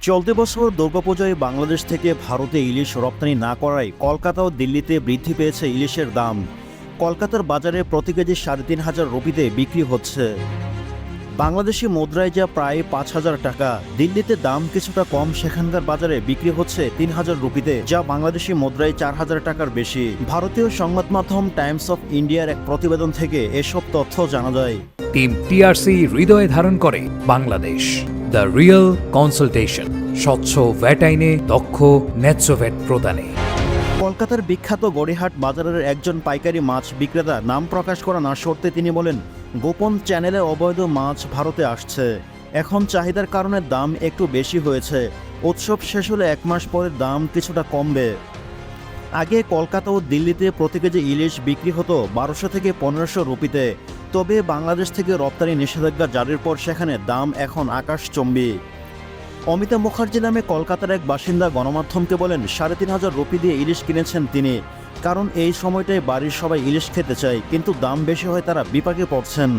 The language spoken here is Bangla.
চলতি বছর দুর্গাপূজায় বাংলাদেশ থেকে ভারতে ইলিশ রপ্তানি না করায় কলকাতা ও দিল্লিতে বৃদ্ধি পেয়েছে ইলিশের দাম। কলকাতার বাজারে প্রতি কেজি ৩,৫০০ রুপিতে বিক্রি হচ্ছে। বাংলাদেশি মুদ্রায় যা প্রায় ৫,০০০ টাকা। দিল্লিতে দাম কিছুটা কম, সেখানকার বাজারে বিক্রি হচ্ছে ৩,০০০ রুপিতে, যা বাংলাদেশি মুদ্রায় ৪,০০০ টাকার বেশি। ভারতীয় সংবাদ মাধ্যম টাইমস অফ ইন্ডিয়ার এক প্রতিবেদন থেকে এসব তথ্য জানা যায়। টিম টিআরসি হৃদয়ে ধারণ করে বাংলাদেশ। দ্য রিয়েল কনসালটেশন, স্বচ্ছ ভ্যাট আইনে দক্ষ ন্যায্য ভ্যাট প্রদানে। কলকাতার বিখ্যাত গড়িহাট বাজারের একজন পাইকারি মাছ বিক্রেতা নাম প্রকাশ করা না সত্ত্বে তিনি বলেন, গোপন চ্যানেলে অবৈধ মাছ ভারতে আসছে। এখন চাহিদার কারণে দাম একটু বেশি হয়েছে। উৎসব শেষ হলে ১ মাস পরে দাম কিছুটা কমবে। আগে কলকাতা ও দিল্লিতে প্রতি কেজি ইলিশ বিক্রি হতো ১২০০ থেকে ১৫০০ রুপিতে। তবে বাংলাদেশ থেকে রপ্তানি নিষেধাজ্ঞা জারির পর সেখানে দাম এখন আকাশচম্বী। অমিতা মুখার্জি নামে কলকাতার এক বাসিন্দা গণমাধ্যমকে বলেন, ৩,৫০০ রুপি দিয়ে ইলিশ কিনেছেন তিনি, কারণ এই সময়টায় বাড়ির সবাই ইলিশ খেতে চায়, কিন্তু দাম বেশি হয় তারা বিপাকে পড়ছেন।